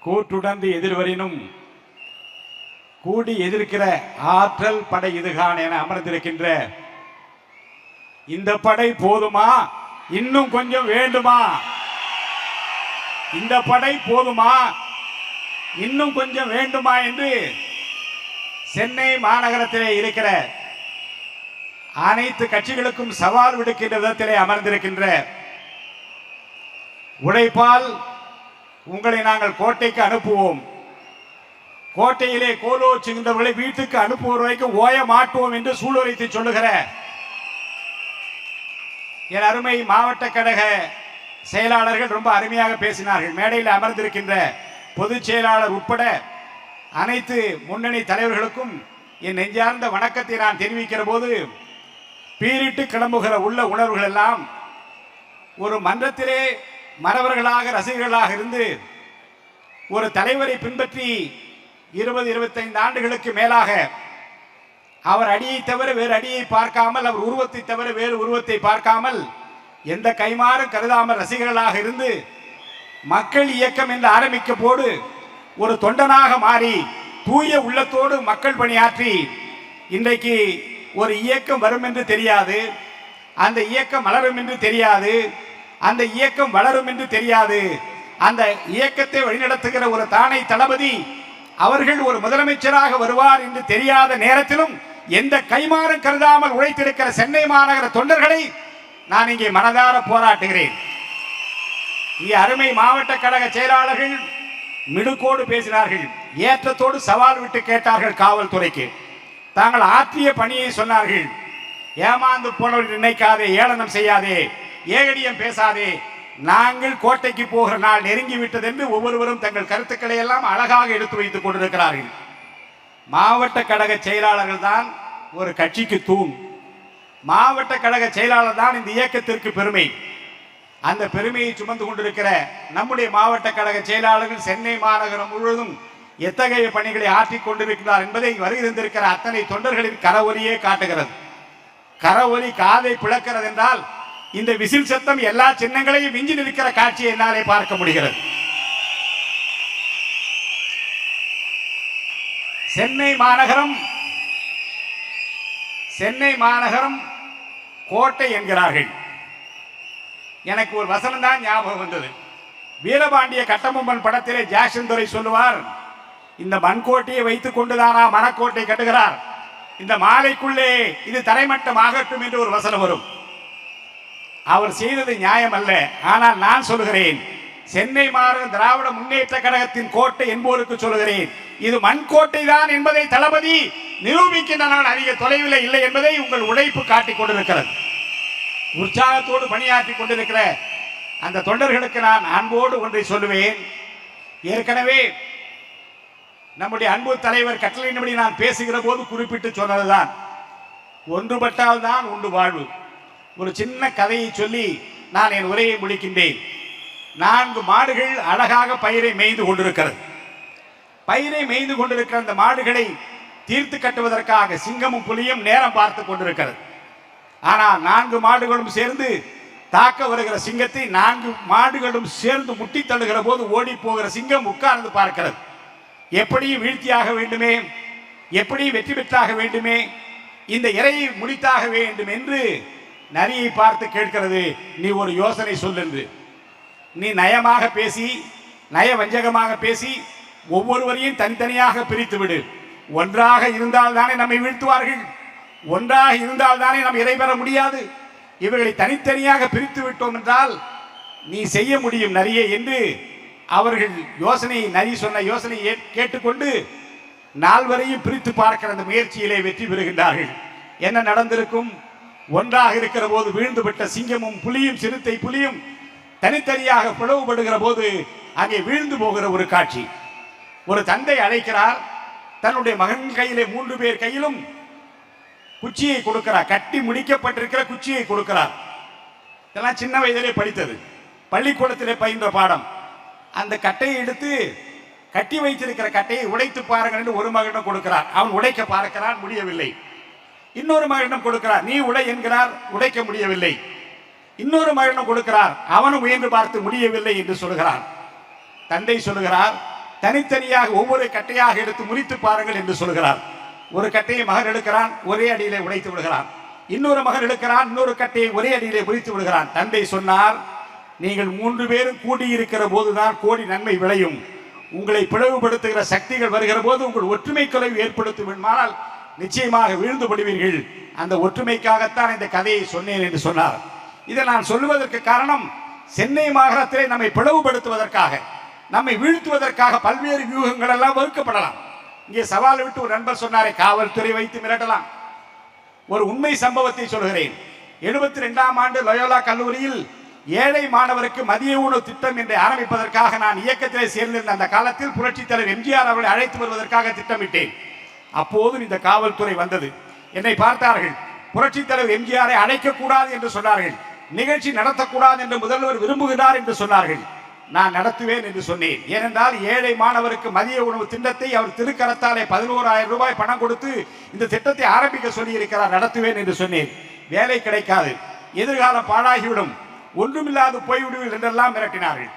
கூட்டுடந்து எதிர்வரினும் கூடி எதிர்க்கிற ஆற்றல் படை இதுகான் என அமர்ந்திருக்கின்ற இந்த படை போதுமா, இன்னும் கொஞ்சம் வேண்டுமா? இந்த படை போதுமா, இன்னும் கொஞ்சம் வேண்டுமா என்று சென்னை மாநகரத்திலே இருக்கிற அனைத்து கட்சிகளுக்கும் சவால் விடுக்கின்ற விதத்திலே அமர்ந்திருக்கின்ற உழைப்பால் உங்களை நாங்கள் கோட்டைக்கு அனுப்புவோம், கோட்டையிலே கோலோச்சுகின்றவர்களை வீட்டுக்கு அனுப்புவோர் வரைக்கும் ஓய மாட்டுவோம் என்று சூளுரைத்து சொல்லுகிற என் அருமை மாவட்ட கழக செயலாளர்கள் ரொம்ப அருமையாக பேசினார்கள். மேடையில் அமர்ந்திருக்கின்ற பொதுச் செயலாளர் உட்பட அனைத்து முன்னணி தலைவர்களுக்கும் என் நெஞ்சார்ந்த வணக்கத்தை நான் தெரிவிக்கிற போது பீரிட்டு கிளம்புகிற உள்ள உணர்வுகள் எல்லாம் ஒரு மன்றத்திலே மறவர்களாக ரசிகர்களாக இருந்து ஒரு தலைவரை பின்பற்றி 20-25 ஆண்டுகளுக்கு மேலாக அவர் அடியை தவிர வேறு அடியை பார்க்காமல், அவர் உருவத்தை தவிர வேறு உருவத்தை பார்க்காமல், எந்த கைமாறும் கருதாமல் ரசிகர்களாக இருந்து மக்கள் இயக்கம் என்று ஆரம்பிக்க போது ஒரு தொண்டனாக மாறி தூய உள்ளத்தோடு மக்கள் பணியாற்றி இன்றைக்கு ஒரு இயக்கம் வரும் என்று தெரியாது, அந்த இயக்கம் மலரும் என்று தெரியாது, அந்த இயக்கம் வளரும் என்று தெரியாது, அந்த இயக்கத்தை வழிநடத்துகிற ஒரு தானை தளபதி அவர்கள் ஒரு முதலமைச்சராக வருவார் என்று தெரியாத நேரத்திலும் எந்த கைமாறும் கருதாமல் உழைத்திருக்கிற சென்னை மாநகர தொண்டர்களை நான் இங்கே மனதார போராட்டுகிறேன். இங்கே அருமை மாவட்ட கழக செயலாளர்கள் மிடுக்கோடு பேசினார்கள், ஏற்றத்தோடு சவால் விட்டு கேட்டார்கள். காவல்துறைக்கு தாங்கள் ஆற்றிய பணியை சொன்னார்கள். ஏமாந்து போனவர்கள் நினைக்காதே, ஏளனம் செய்யாதே, ஏகடியம் பேசாதே, நாங்கள் கோட்டைக்கு போகிற நாள் நெருங்கிவிட்டது என்று ஒவ்வொருவரும் தங்கள் கருத்துக்களை எல்லாம் அழகாக எடுத்து வைத்துக் கொண்டிருக்கிறார்கள். மாவட்ட கழக செயலாளர்கள் தான் ஒரு கட்சிக்கு தூண், மாவட்ட கழக செயலாளர் தான் இந்த இயக்கத்திற்கு பெருமை. அந்த பெருமையை சுமந்து கொண்டிருக்கிற நம்முடைய மாவட்ட கழக செயலாளர்கள் சென்னை மாநகரம் முழுவதும் எத்தகைய பணிகளை ஆற்றிக் கொண்டிருக்கிறார் என்பதை வருகின்றிருக்கிற அத்தனை தொண்டர்களின் கரவொலியே காட்டுகிறது. கரவொலி காதை பிளக்கிறது என்றால் இந்த விசில் சத்தம் எல்லா சின்னங்களையும் விஞ்சி நிற்கிற காட்சியை என்னாலே பார்க்க முடிகிறது. சென்னை மாநகரம் கோட்டை என்கிறார்கள். எனக்கு ஒரு வசனம் தான் ஞாபகம் வந்தது. வீரபாண்டிய கட்டபொம்மன் படத்திலே ஜாக்சன் துரை சொல்லுவார், இந்த மண்கோட்டையை வைத்துக் கொண்டுதானா மணக்கோட்டை கட்டுகிறார், இந்த மாலைக்குள்ளே இது தரைமட்டம் ஆகட்டும் என்று ஒரு வசனம் வரும். அவர் செய்தது நியாயம் அல்ல. ஆனால் நான் சொல்லுகிறேன், சென்னை மாநகர திராவிட முன்னேற்ற கழகத்தின் கோட்டை என்போருக்கு சொல்லுகிறேன், இது மண்கோட்டை தான் என்பதை தளபதி நிரூபிக்கின்ற நாள் அதிக தொலைவில் இல்லை என்பதை உங்கள் உழைப்பு காட்டிக் கொண்டிருக்கிறது. உற்சாகத்தோடு பணியாற்றி கொண்டிருக்கிற அந்த தொண்டர்களுக்கு நான் அன்போடு ஒன்றை சொல்லுவேன். ஏற்கனவே நம்முடைய அன்பு தலைவர் கட்டளையின்படி நான் பேசுகிற போது குறிப்பிட்டு சொன்னதுதான், ஒன்றுபட்டால் தான் உண்டு வாழ்வு. ஒரு சின்ன கதையை சொல்லி நான் என் உரையை முடிக்கின்றேன். 4 மாடுகள் அழகாக பயிரை மேய்ந்து கொண்டிருக்கிறது. பயிரை மேய்ந்து கொண்டிருக்கிற அந்த மாடுகளை தீர்த்து கட்டுவதற்காக சிங்கமும் புலியும் நேரம் பார்த்து கொண்டிருக்கிறது. ஆனால் 4 மாடுகளும் சேர்ந்து தாக்க வருகிற சிங்கத்தை 4 மாடுகளும் சேர்ந்து முட்டி தள்ளுகிற போது ஓடி போகிற சிங்கம் உட்கார்ந்து பார்க்கிறது. எப்படி வீழ்த்தியாக வேண்டுமே, எப்படி வெற்றி பெற்றாக வேண்டுமே, இந்த இறையை முடித்தாக வேண்டும் என்று நரியை பார்த்து கேட்கிறது, நீ ஒரு யோசனை சொல் என்று. நீ நயமாக பேசி, நய வஞ்சகமாக பேசி ஒவ்வொருவரையும் தனித்தனியாக பிரித்து விடு. ஒன்றாக இருந்தால் தானே நம்மை வீழ்த்துவார்கள், ஒன்றாக இருந்தால் தானே நாம் இறை பெற முடியாது. இவர்களை தனித்தனியாக பிரித்து விட்டோம் என்றால் நீ செய்ய முடியும் நரியே என்று அவர்கள் யோசனை, நரி சொன்ன யோசனையை கேட்டுக்கொண்டு 4வரையும் பிரித்து பார்க்கிற அந்த முயற்சியிலே வெற்றி பெறுகின்றார்கள். என்ன நடந்திருக்கும்? ஒன்றாக இருக்கிற போது வீழ்ந்துவிட்ட சிங்கமும் புலியும் சிறுத்தை புலியும் தனித்தனியாக பிளவுபடுகிற போது அங்கே வீழ்ந்து போகிற ஒரு காட்சி. ஒரு தந்தை அழைக்கிறார், தன்னுடைய மகன் கையிலே 3 பேர் கையிலும் குச்சியை கொடுக்கிறார், கட்டி முடிக்கப்பட்டிருக்கிற குச்சியை கொடுக்கிறார். இதெல்லாம் சின்ன வயதிலே படித்தது, பள்ளிக்கூடத்திலே பயின்ற பாடம். அந்த கட்டையை எடுத்து கட்டி வைத்திருக்கிற கட்டையை உடைத்து பாருங்கள் என்று ஒரு மகனிடம் கொடுக்கிறார். அவன் உடைக்க பார்க்கிறான், முடியவில்லை. இன்னொரு மகனிடம் கொடுக்கிறார், நீ உடை என்கிறார், உடைக்க முடியவில்லை. இன்னொரு மகனிடம் கொடுக்கிறார், அவனும் முயன்று பார்த்து முடியவில்லை என்று சொல்கிறார். தந்தை சொல்லுகிறார், தனித்தனியாக ஒவ்வொரு கட்டையாக எடுத்து முறித்து பாருங்கள் என்று சொல்கிறார். ஒரு கட்டையை மகன் எடுக்கிறான், ஒரே அடியிலே உடைத்து விடுகிறான். இன்னொரு மகன் எடுக்கிறான், இன்னொரு கட்டையை ஒரே அடியிலே முறித்து விடுகிறான். தந்தை சொன்னார், நீங்கள் 3 பேரும் கூடியிருக்கிற போதுதான் கோடி நன்மை விளையும். உங்களை பிளவுபடுத்துகிற சக்திகள் வருகிற போது உங்கள் ஒற்றுமை குறைவு ஏற்படுத்தும் என்றால் நிச்சயமாக வீழ்ந்து படுவீர்கள். அந்த ஒற்றுமைக்காகத்தான் இந்த கதையை சொன்னேன் என்று சொன்னார். இதை நான் சொல்லுவதற்கு காரணம், சென்னை மாநகரத்திலே நம்மை பிளவுபடுத்துவதற்காக, நம்மை வீழ்த்துவதற்காக பல்வேறு வியூகங்கள் எல்லாம் வகுக்கப்படலாம். இங்கே சவால் விட்டு ஒரு நண்பர் சொன்னாரே, காவல்துறை வைத்து மிரட்டலாம். ஒரு உண்மை சம்பவத்தை சொல்கிறேன். 72ஆம் ஆண்டு லயோலா கல்லூரியில் ஏழை மாணவருக்கு மதிய உணவு திட்டம் என்று ஆரம்பிப்பதற்காக நான் இயக்கத்திலே சேர்ந்திருந்த அந்த காலத்தில் புரட்சித் தலைவர் எம்ஜிஆர் அவர்களை அழைத்து வருவதற்காக திட்டமிட்டேன். அப்போதும் இந்த காவல்துறை வந்தது. என்னை பார்த்தார்கள். புரட்சித் தலைவர் எம்ஜிஆரை அழைக்கக்கூடாது என்று சொன்னார்கள். நிகழ்ச்சி நடத்தக்கூடாது என்று முதல்வர் விரும்புகிறார் என்று சொன்னார்கள். நான் நடத்துவேன் என்று சொன்னேன். ஏனென்றால் ஏழை மாணவருக்கு மதிய உணவு திட்டத்தை அவர் திருக்கரத்தாலே 11,000 ரூபாய் பணம் கொடுத்து இந்த திட்டத்தை ஆரம்பிக்க சொல்லி இருக்கிறார். நடத்துவேன் என்று சொன்னேன். வேலை கிடைக்காது, எதிர்காலம் பாழாகிவிடும், ஒன்றுமில்லாது போய்விடுவீர்கள் என்றெல்லாம் மிரட்டினார்கள்.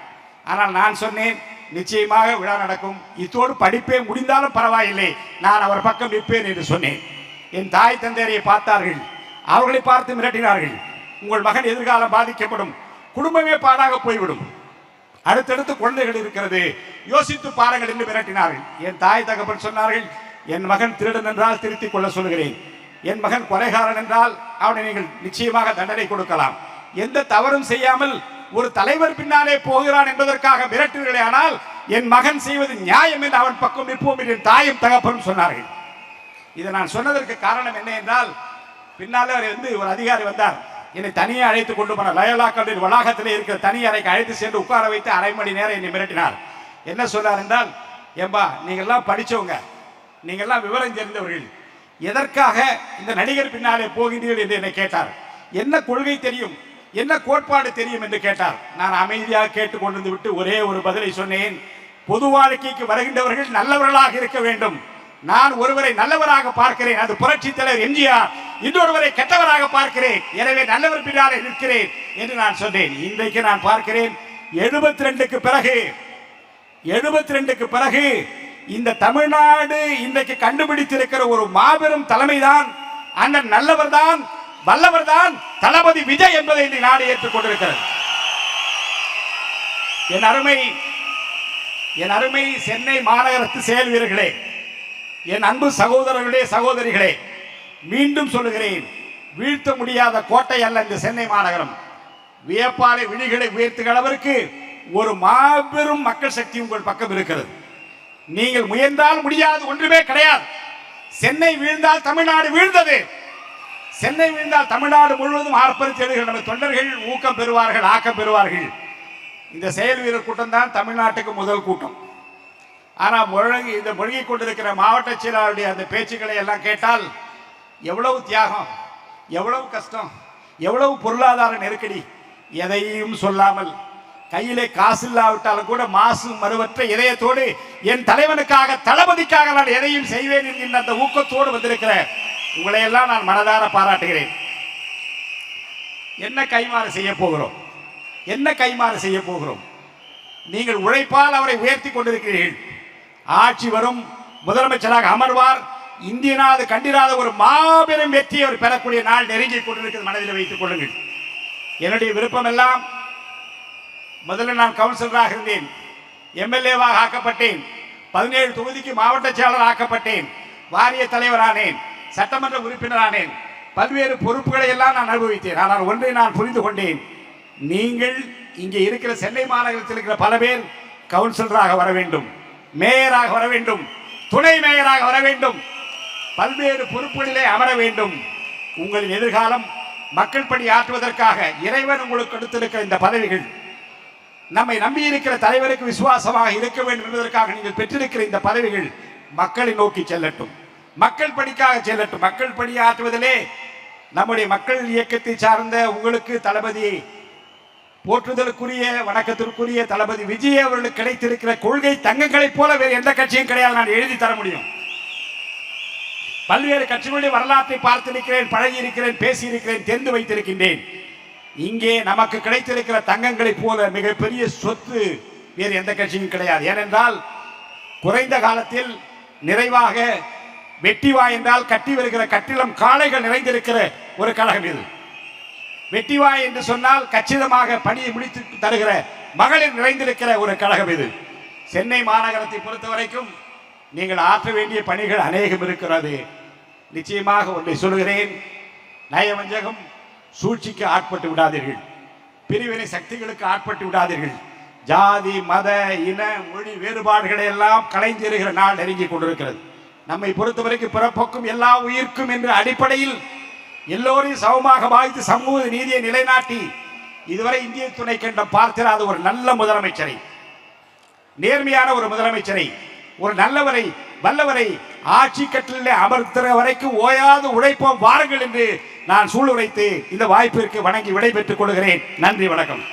ஆனால் நான் சொன்னேன், நிச்சயமாக விழா நடக்கும், இதோடு படிப்பே முடிந்தாலும் பரவாயில்லை, நான் அவர் பக்கம் நிற்பேன் என்று சொன்னேன். என் தாய் தந்தையரை பார்த்தார்கள். அவர்களை பார்த்து மிரட்டினார்கள். உங்கள் மகன் எதிர்காலம் பாதிக்கப்படும், குடும்பமே பாழாக போய்விடும், அடுத்தடுத்து குழந்தைகள் இருக்கிறது, யோசித்து பாருங்கள் என்று மிரட்டினார்கள். என் தாய் தகப்பன் சொன்னார்கள், என் மகன் திருடன் என்றால் திருத்திக் கொள்ள சொல்கிறேன், என் மகன் கொலைகாரன் என்றால் அவனை நீங்கள் நிச்சயமாக தண்டனை கொடுக்கலாம், எந்த தவறும் செய்யாமல் ஒரு தலைவர் பின்னாலே போகிறான் என்பதற்காக மிரட்டுவீர்களே, ஆனால் என் மகன் செய்வது நியாயம் என்று அவன் பக்கம் நிற்போம் என்று என் தாயும் தகப்பனும் சொன்னார்கள். இதை நான் சொன்னதற்கு காரணம் என்ன என்றால், பின்னாலே ஒரு அதிகாரி வந்தார். என்னை தனியே அழைத்து கொண்டு போனார். லயோலா கல்லூரி வளாகத்திலே இருக்கிற தனி அறைக்கு அழைத்து சென்று உட்கார வைத்து அரை மணி நேரம் என்னை மிரட்டினார். என்ன சொன்னார் என்றால், ஏம்பா நீங்கள்லாம் படித்தவங்க, நீங்கள்லாம் விவரம் தெரிந்தவர்கள், எதற்காக இந்த நடிகர் பின்னாலே போகிறீர்கள் என்று என்னை கேட்டார். என்ன கொள்கை தெரியும், என்ன கோட்பாடு தெரியும் என்று கேட்டார். நான் அமைதியாக கேட்டுக்கொண்டு விட்டு ஒரே ஒரு பதிலை சொன்னேன். பொது வாழ்க்கைக்கு வருகின்றவர்கள் நல்லவர்களாக இருக்க வேண்டும். நான் ஒருவரை நல்லவராக பார்க்கிறேன், அது புரட்சித் தலைவர் எம்ஜிஆர். இன்னொருவரை கெட்டவராக பார்க்கிறேன், எனவே நல்லவர் பின்னாலே நிற்கிறேன் என்று நான் சொன்னேன். இன்றைக்கு நான் பார்க்கிறேன், 72க்கு பிறகு இந்த தமிழ்நாடு இன்றைக்கு கண்டுபிடித்திருக்கிற ஒரு மாபெரும் தலைமைதான், அண்ணன் நல்லவர் தான், வல்லவர் தான் தளபதி விஜய் என்பதை இந்த நாடு ஏற்றுக்கொண்டிருக்கிறது. என் அருமை சென்னை மாநகரத்து செயல் வீரர்களே, என் அன்பு சகோதரர்களே, சகோதரிகளே, மீண்டும் சொல்லுகிறேன், வீழ்த்த முடியாத கோட்டை அல்ல இந்த சென்னை மாநகரம். வியப்பாலை விழிகளை உயர்த்துகிற அளவிற்கு ஒரு மாபெரும் மக்கள் சக்தி உங்கள் பக்கம் இருக்கிறது. நீங்கள் முயன்றால் முடியாது ஒன்றுமே கிடையாது. சென்னை வீழ்ந்தால் தமிழ்நாடு வீழ்ந்தது. சென்னை வீழ்ந்தால் தமிழ்நாடு முழுவதும் ஆர்ப்பரித்து எழுகிற நம்ம தொண்டர்கள் ஊக்கம் பெறுவார்கள், ஆக்கம் பெறுவார்கள். இந்த செயல் வீரர் கூட்டம் தான் தமிழ்நாட்டுக்கு முதல் கூட்டம். ஆனால் இந்த முழுகி கொண்டிருக்கிற மாவட்ட செயலாளருடைய அந்த பேச்சுக்களை எல்லாம் கேட்டால் எவ்வளவு தியாகம், எவ்வளவு கஷ்டம், எவ்வளவு பொருளாதார நெருக்கடி, எதையும் சொல்லாமல் கையிலே காசு இல்லாவிட்டாலும் கூட மாசு மறுவற்ற இதயத்தோடு என் தலைவனுக்காக, தளபதிக்காக நான் எதையும் செய்வேன் என்கின்ற அந்த ஊக்கத்தோடு வந்திருக்கிற உங்களை எல்லாம் நான் மனதார பாராட்டுகிறேன். என்ன கைமாறு செய்ய போகிறோம், என்ன கைமாறு செய்ய போகிறோம்? நீங்கள் உழைப்பால் அவரை உயர்த்தி கொண்டிருக்கிறீர்கள். ஆட்சி வரும், முதலமைச்சராக அமர்வார், இந்திய நாடு கண்டிராத ஒரு மாபெரும் வெற்றியை அவர் பெறக்கூடிய நாள் நெருங்கிக் கொண்டிருக்கிறது, மனதில் வைத்துக் கொள்ளுங்கள். என்னுடைய விருப்பம் எல்லாம், முதல்ல நான் கவுன்சிலராக இருந்தேன், எம்எல்ஏவாக ஆக்கப்பட்டேன், 17 தொகுதிக்கு மாவட்ட செயலாளர் ஆக்கப்பட்டேன், வாரிய தலைவரானேன், சட்டமன்ற உறுப்பினரானேன், பல்வேறு பொறுப்புகளை எல்லாம் நான் அனுபவித்தேன். ஆனால் ஒன்றை நான் புரிந்து கொண்டேன், நீங்கள் இங்கே இருக்கிற சென்னை மாநகரத்தில் இருக்கிற பல பேர் கவுன்சிலராக வர வேண்டும், மேயராக வர வேண்டும், துணை மேயராக வர வேண்டும், பல்வேறு பொறுப்புகளிலே அமர வேண்டும். உங்களின் எதிர்காலம் மக்கள் பணி ஆற்றுவதற்காக இறைவன் உங்களுக்கு கொடுத்திருக்கிற இந்த பதவிகள், நம்மை நம்பி இருக்கிற தலைவருக்கு விசுவாசமாக இருக்க வேண்டும் என்பதற்காக நீங்கள் பெற்றிருக்கிற இந்த பதவிகள் மக்களை நோக்கி செல்லட்டும், மக்கள் பணிக்காக செல்லட்டும். மக்கள் பணி ஆற்றுவதிலே நம்முடைய மக்கள் இயக்கத்தை சார்ந்த உங்களுக்கு தளபதி, போற்றுதலுக்குரிய வணக்கத்திற்குரிய தளபதி விஜய் அவர்களுக்கு கிடைத்திருக்கிற கொள்கை தங்கங்களைப் போல வேறு எந்த கட்சியும் கிடையாது. நான் எழுதி தர முடியும். பல்வேறு கட்சிகளுடைய வரலாற்றை பார்த்திருக்கிறேன், பழகி இருக்கிறேன், பேசி இருக்கிறேன், தெரிந்து வைத்திருக்கின்றேன். இங்கே நமக்கு கிடைத்திருக்கிற தங்கங்களைப் போல மிகப்பெரிய சொத்து வேறு எந்த கட்சியும் கிடையாது. ஏனென்றால் குறைந்த காலத்தில் நிறைவாக வெட்டிவா என்றால் கட்டி வருகிற கட்டிடம் காளைகள் நிறைந்திருக்கிற ஒரு கழகம் இது. வெட்டிவா என்று சொன்னால் கச்சிதமாக பணியை முடித்து தருகிற மகளிர் நிறைந்திருக்கிற ஒரு கழகம் இது. சென்னை மாநகரத்தை பொறுத்த வரைக்கும் நீங்கள் ஆற்ற வேண்டிய பணிகள் அநேகம் இருக்கிறது. நிச்சயமாக ஒன்றை சொல்கிறேன், நயவஞ்சகம் சூழ்ச்சிக்கு ஆட்பட்டு விடாதீர்கள், பிரிவினை சக்திகளுக்கு ஆட்பட்டு விடாதீர்கள். ஜாதி மத இன மொழி வேறுபாடுகளை எல்லாம் களைந்திருக்கிற நாள் நெருங்கி கொண்டிருக்கிறது. நம்மை பொறுத்தவரைக்கும் பிறப்புக்கும் எல்லா உயிர்க்கும் என்ற அடிப்படையில் எல்லோரையும் சமமாக பாதித்து சமூக நீதியை நிலைநாட்டி இதுவரை இந்திய துணை கண்டம் பார்த்திராத ஒரு நல்ல முதலமைச்சரை, நேர்மையான ஒரு முதலமைச்சரை, ஒரு நல்லவரை வல்லவரை ஆட்சி கட்டிலே அமர்த்துற வரைக்கும் ஓயாது உழைப்போம் வாருங்கள் என்று நான் சூளுரைத்து இந்த வாய்ப்பிற்கு வணங்கி விடைபெற்றுக் கொள்கிறேன். நன்றி, வணக்கம்.